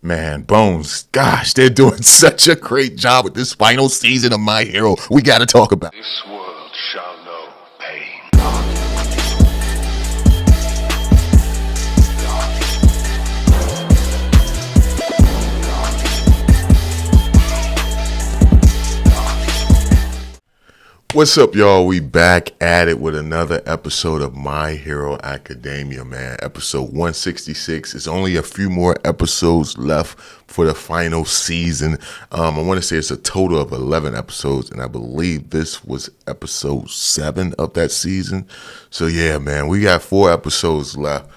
Man, Bones, gosh, they're doing such a great job with this final season of My Hero. We got to talk about it. This world shall know pain. What's up, y'all? We back at it with another episode of My Hero Academia, man. Episode 166. It's only a few more episodes left for the final season. I want to say it's a total of 11 episodes, and I believe this was episode 7 of that season. So yeah, man, we got 4 episodes left.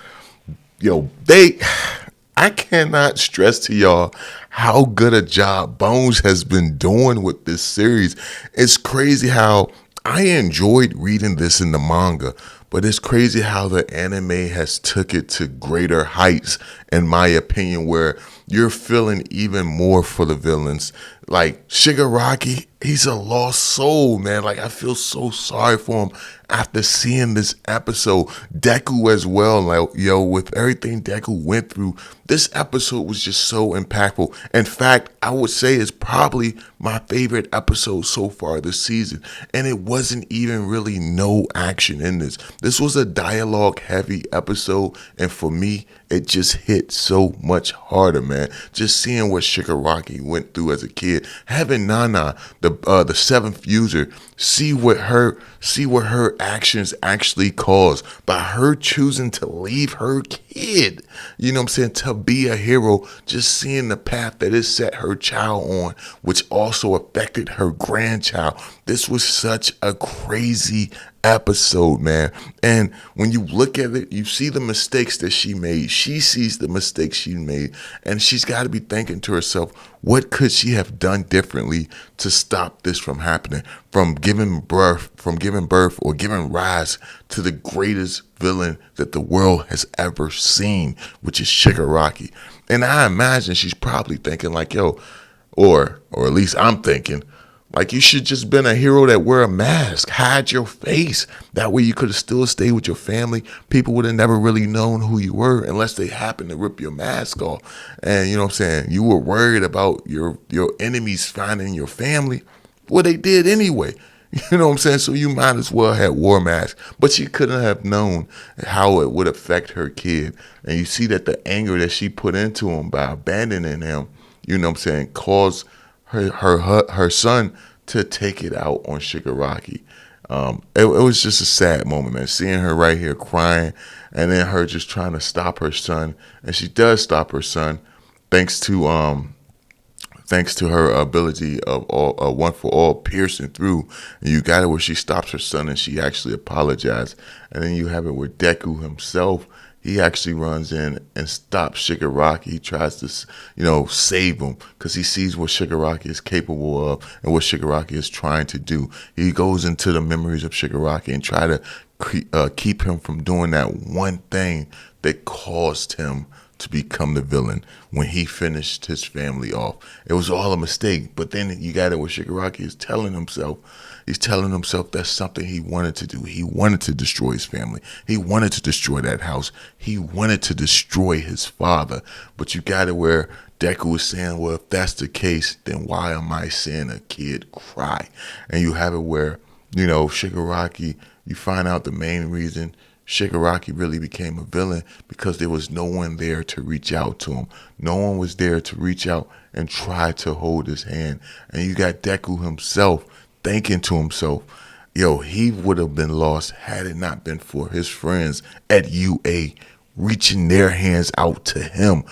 I cannot stress to y'all how good a job Bones has been doing with this series. It's crazy how I enjoyed reading this in the manga, but it's crazy how the anime has took it to greater heights, in my opinion, where you're feeling even more for the villains. Like Shigaraki, he's a lost soul, man. Like, I feel so sorry for him after seeing this episode. Deku as well, like, with everything Deku went through, this episode was just so impactful. In fact, I would say it's probably my favorite episode so far this season. And it wasn't even really no action in this. This was a dialogue heavy episode, and for me, it just hit so much harder, man. Just seeing what Shigaraki went through as a kid, having Nana, the seventh user, see what her actions actually caused by her choosing to leave her kid. You know what I'm saying? To be a hero, just seeing the path that it set her child on, which also affected her grandchild. This was such a crazy episode, man. And when you look at it, you see the mistakes that she made. She sees the mistakes she made, and she's got to be thinking to herself, what could she have done differently to stop this from happening, from giving birth or giving rise to the greatest villain that the world has ever seen, which is Shigaraki. And I imagine she's probably thinking like, or at least I'm thinking, like, you should just been a hero that wear a mask, hide your face. That way you could have still stayed with your family. People would have never really known who you were unless they happened to rip your mask off. And you know what I'm saying? You were worried about your enemies finding your family. Well, they did anyway. You know what I'm saying? So you might as well have wore a mask. But she couldn't have known how it would affect her kid. And you see that the anger that she put into him by abandoning him, you know what I'm saying, caused her son to take it out on Shigaraki. It was just a sad moment, man. Seeing her right here crying, and then her just trying to stop her son, and she does stop her son, thanks to her ability of one for all piercing through. And you got it where she stops her son, and she actually apologized. And then you have it where Deku himself, he actually runs in and stops Shigaraki. He tries to, save him because he sees what Shigaraki is capable of and what Shigaraki is trying to do. He goes into the memories of Shigaraki and try to keep him from doing that one thing that caused him to become the villain when he finished his family off. It was all a mistake. But then you got it where Shigaraki is telling himself that's something he wanted to do. He wanted to destroy his family. He wanted to destroy that house. He wanted to destroy his father. But you got it where Deku was saying, well, if that's the case, then why am I seeing a kid cry? And you have it where, Shigaraki, you find out the main reason Shigaraki really became a villain because there was no one there to reach out to him. No one was there to reach out and try to hold his hand. And you got Deku himself thinking to himself, he would have been lost had it not been for his friends at UA reaching their hands out to him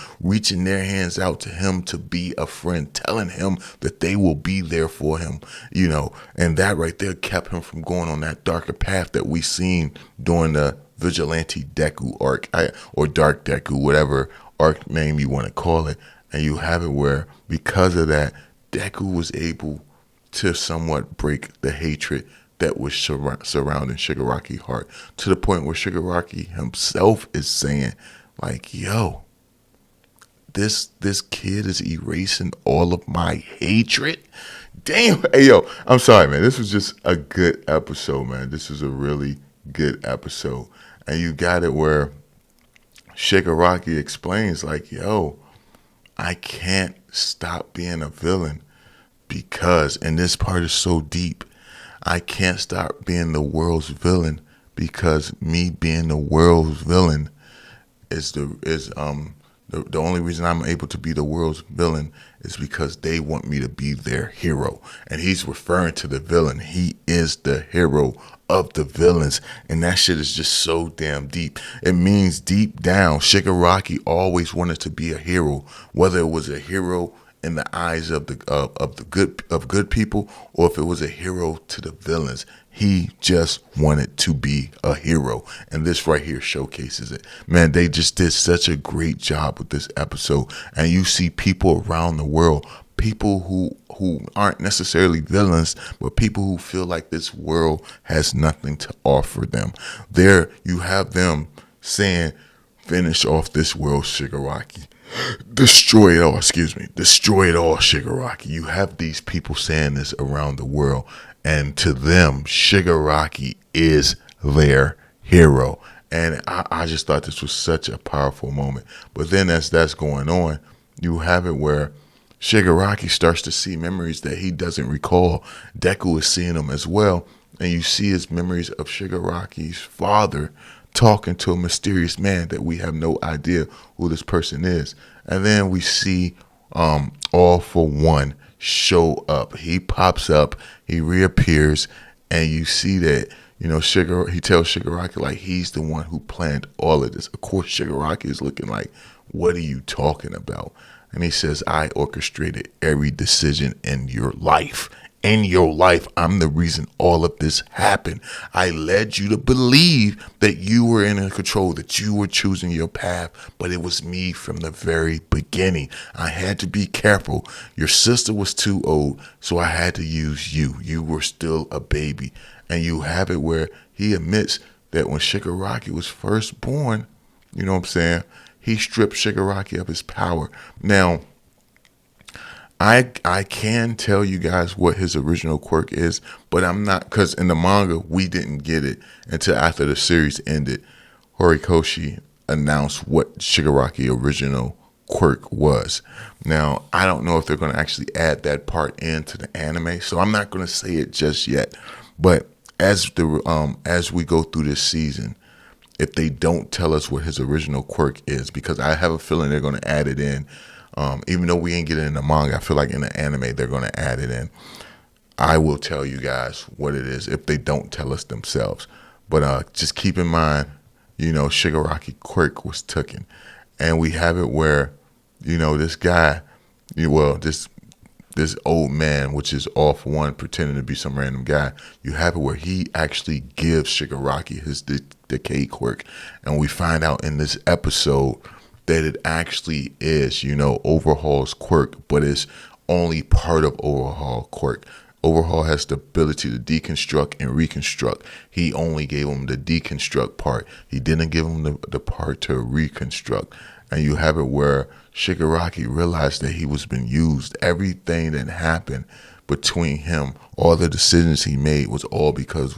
to be a friend, telling him that they will be there for him, and that right there kept him from going on that darker path that we seen during the Vigilante Deku arc, or Dark Deku, whatever arc name you want to call it. And you have it where, because of that, Deku was able to somewhat break the hatred that was surrounding Shigaraki's heart, to the point where Shigaraki himself is saying, like, this kid is erasing all of my hatred. Damn. Hey, I'm sorry, man. This was just a good episode, man. This was a really good episode. And you got it where Shigaraki explains, like, I can't stop being a villain because, and this part is so deep, I can't stop being the world's villain because me being the world's villain is the only reason I'm able to be the world's villain is because they want me to be their hero. And he's referring to the villain. He is the hero of the villains. And that shit is just so damn deep. It means deep down, Shigaraki always wanted to be a hero, whether it was a hero in the eyes of the good people, or if it was a hero to the villains. He just wanted to be a hero, and this right here showcases it. Man, they just did such a great job with this episode, and you see people around the world, people who aren't necessarily villains, but people who feel like this world has nothing to offer them. There you have them saying, "Finish off this world, Shigaraki. Destroy it all, destroy it all, Shigaraki." You have these people saying this around the world, and to them, Shigaraki is their hero. And I just thought this was such a powerful moment. But then as that's going on, you have it where Shigaraki starts to see memories that he doesn't recall. Deku is seeing them as well. And you see his memories of Shigaraki's father talking to a mysterious man that we have no idea who this person is. And then we see All For One show up. He pops up, he reappears, and you see that, he tells Shigaraki like he's the one who planned all of this. Of course, Shigaraki is looking like, "What are you talking about?" And he says, "I orchestrated every decision in your life. In your life, I'm the reason all of this happened. I led you to believe that you were in control, that you were choosing your path, but it was me from the very beginning. I had to be careful. Your sister was too old, so I had to use you. You were still a baby." And you have it where he admits that when Shigaraki was first born, you know what I'm saying, he stripped Shigaraki of his power. Now, I can tell you guys what his original quirk is, but I'm not, because in the manga we didn't get it until after the series ended. Horikoshi announced what Shigaraki original quirk was. Now I don't know if they're going to actually add that part into the anime, so I'm not going to say it just yet. But as we go through this season, if they don't tell us what his original quirk is, because I have a feeling they're going to add it in. Even though we ain't get it in the manga, I feel like in the anime they're going to add it in. I will tell you guys what it is if they don't tell us themselves. But just keep in mind, Shigaraki quirk was taken. And we have it where, this guy, this old man, which is All For One, pretending to be some random guy, you have it where he actually gives Shigaraki his decay quirk. And we find out in this episode that it actually is, Overhaul's quirk, but it's only part of Overhaul quirk. Overhaul has the ability to deconstruct and reconstruct. He only gave him the deconstruct part. He didn't give him the part to reconstruct. And you have it where Shigaraki realized that he was being used. Everything that happened between him, all the decisions he made was all because,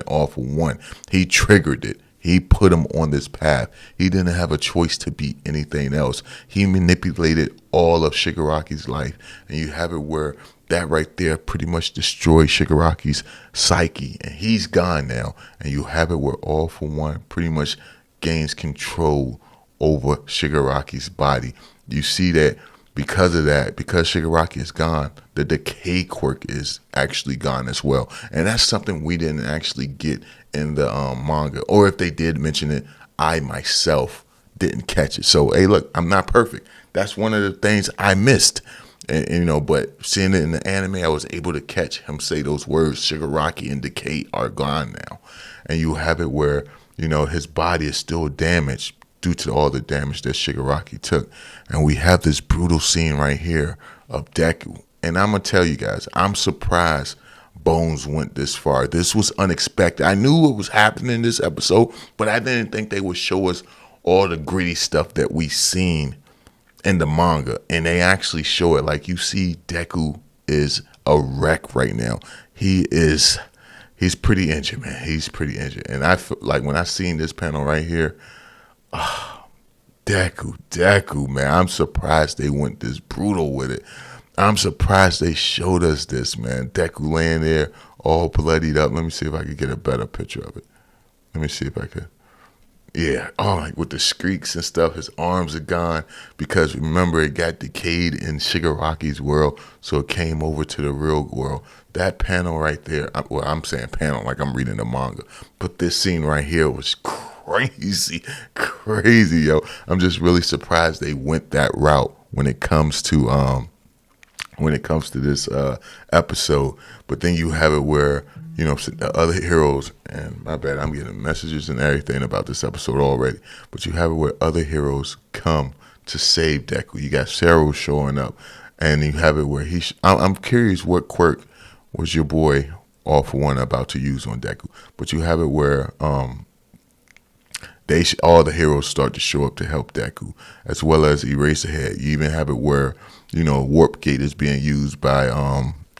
All For One. He triggered it. He put him on this path. He didn't have a choice to be anything else. He manipulated all of Shigaraki's life. And you have it where that right there pretty much destroyed Shigaraki's psyche. And he's gone now. And you have it where All For One pretty much gains control over Shigaraki's body. You see that because of that, because Shigaraki is gone, the decay quirk is actually gone as well. And that's something we didn't actually get in the manga. Or if they did mention it, I myself didn't catch it. So, hey, look, I'm not perfect. That's one of the things I missed. And but seeing it in the anime, I was able to catch him say those words, Shigaraki and decay are gone now. And you have it where, his body is still damaged due to all the damage that Shigaraki took. And we have this brutal scene right here of Deku. And I'm going to tell you guys, I'm surprised Bones went this far. This was unexpected. I knew what was happening in this episode, but I didn't think they would show us all the gritty stuff that we seen in the manga. And they actually show it. Like, you see Deku is a wreck right now. He's pretty injured, man. He's pretty injured. And I feel like when I seen this panel right here, Deku, man. I'm surprised they went this brutal with it. I'm surprised they showed us this, man. Deku laying there all bloodied up. Let me see if I could get a better picture of it. Let me see if I could. Yeah, oh, like with the streaks and stuff, his arms are gone because remember it got decayed in Shigaraki's world, so it came over to the real world. That panel right there, well, I'm saying panel like I'm reading the manga, but this scene right here was crazy, crazy, yo. I'm just really surprised they went that route when it comes to this episode. But then you have it where the other heroes, and my bad, I'm getting messages and everything about this episode already. But you have it where other heroes come to save Deku. You got Sero showing up, and you have it where I'm curious what quirk was your boy All For One about to use on Deku. But you have it where all the heroes start to show up to help Deku, as well as Eraserhead. You even have it where Warp Gate is being used by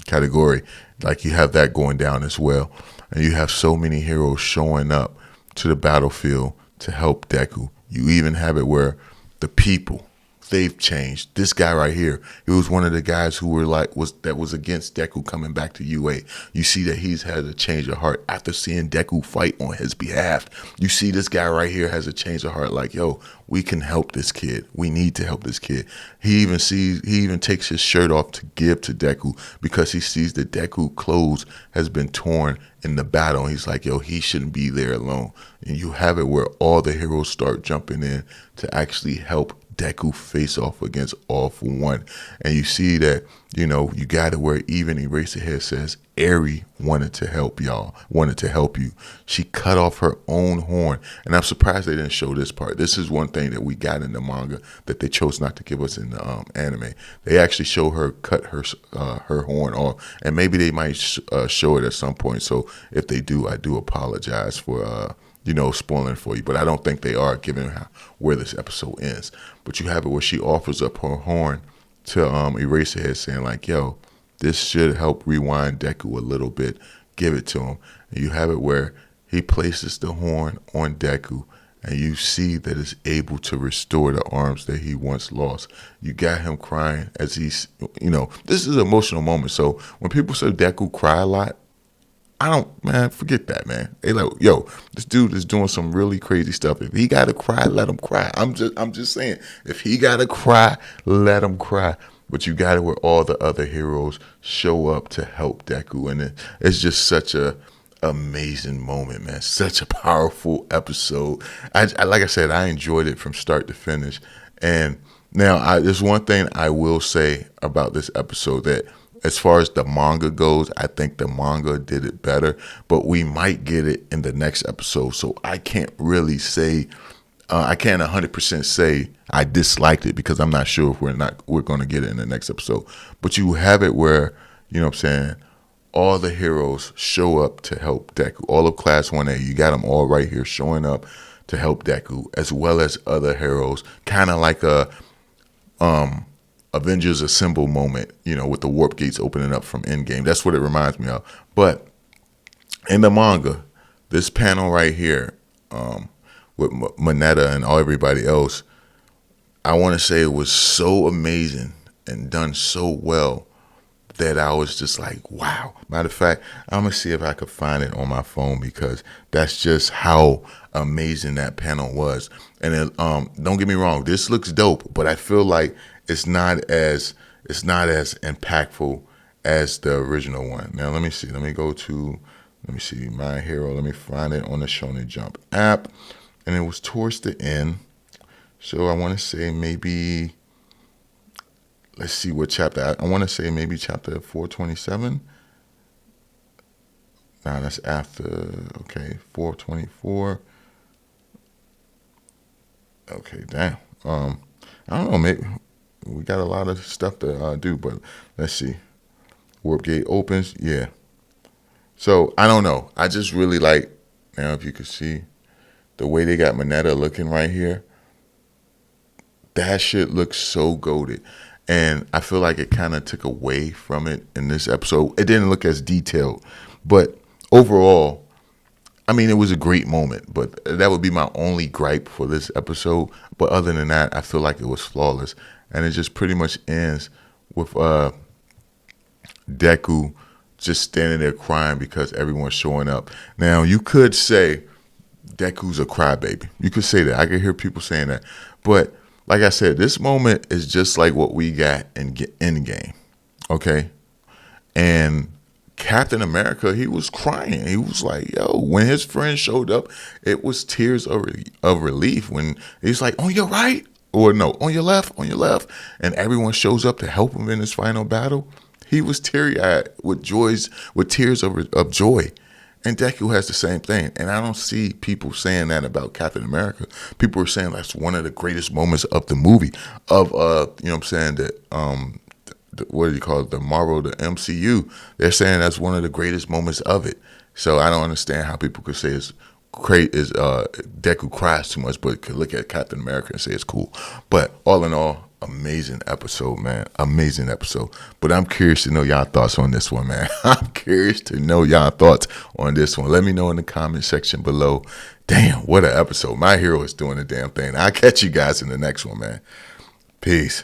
category. Like you have that going down as well, and you have so many heroes showing up to the battlefield to help Deku. You even have it where the people, they've changed. This guy right here, he was one of the guys who was against Deku coming back to UA. You see that he's had a change of heart after seeing Deku fight on his behalf. You see this guy right here has a change of heart, like, yo, we can help this kid. We need to help this kid. He even takes his shirt off to give to Deku because he sees that Deku clothes has been torn in the battle. He's like, yo, he shouldn't be there alone. And you have it where all the heroes start jumping in to actually help Deku face off against All For One. And you see that, you got it where even Eraserhead says, Eri wanted to help you. She cut off her own horn. And I'm surprised they didn't show this part. This is one thing that we got in the manga that they chose not to give us in the anime. They actually show her cut her horn off. And maybe they might show it at some point. So if they do, I do apologize for spoiling for you, but I don't think they are, given where this episode ends. But you have it where she offers up her horn to Eraserhead, saying like, yo, this should help rewind Deku a little bit. Give it to him. And you have it where he places the horn on Deku, and you see that it's able to restore the arms that he once lost. You got him crying as he's, this is an emotional moment. So when people say Deku cry a lot, forget that, man. They like, yo, this dude is doing some really crazy stuff. If he gotta cry, let him cry. I'm just saying, if he gotta cry, let him cry. But you got it where all the other heroes show up to help Deku, and it's just such a amazing moment, man. Such a powerful episode. Like I said, I enjoyed it from start to finish. And now, there's one thing I will say about this episode that, as far as the manga goes, I think the manga did it better, but we might get it in the next episode. So I can't really say, I can't 100% say I disliked it because I'm not sure if we're going to get it in the next episode. But you have it where, all the heroes show up to help Deku. All of Class 1A, you got them all right here showing up to help Deku, as well as other heroes, kind of like a Avengers Assemble moment, with the warp gates opening up from Endgame. That's what it reminds me of. But in the manga, this panel right here, with Mineta and everybody else, I want to say it was so amazing and done so well that I was just like, wow. Matter of fact, I'm going to see if I could find it on my phone because that's just how amazing that panel was. And don't get me wrong, this looks dope, but I feel like it's not as impactful as the original one. Now let me see. Let me see My Hero. Let me find it on the Shonen Jump app, and it was towards the end. So I want to say maybe, let's see what chapter. I want to say maybe chapter 427. Nah, that's after. Okay, 424. Okay, damn. I don't know. Maybe we got a lot of stuff to do, but let's see. Warp Gate opens. Yeah. So I don't know. I just really like. Now, if you could see the way they got Mineta looking right here, that shit looks so goated. And I feel like it kind of took away from it in this episode. It didn't look as detailed, but overall, I mean, it was a great moment, but that would be my only gripe for this episode. But other than that, I feel like it was flawless, and it just pretty much ends with Deku just standing there crying because everyone's showing up. Now, you could say Deku's a crybaby. You could say that. I could hear people saying that. But like I said, this moment is just like what we got in Endgame. Okay? And Captain America, he was crying. He was like, yo, when his friend showed up, it was tears of relief when he's like, on your right? Or no, on your left. And everyone shows up to help him in his final battle. He was teary eyed with tears of joy. And Deku has the same thing. And I don't see people saying that about Captain America. People are saying that's one of the greatest moments of the movie. Of you know what I'm saying, what do you call it? The Marvel, the MCU. They're saying that's one of the greatest moments of it. So I don't understand how people could say it's great is Deku cries too much, but could look at Captain America and say it's cool. But all in all, amazing episode, man. Amazing episode. But I'm curious to know y'all thoughts on this one, man. I'm curious to know y'all thoughts on this one. Let me know in the comment section below. Damn, what an episode. My hero is doing the damn thing. I'll catch you guys in the next one, man. Peace.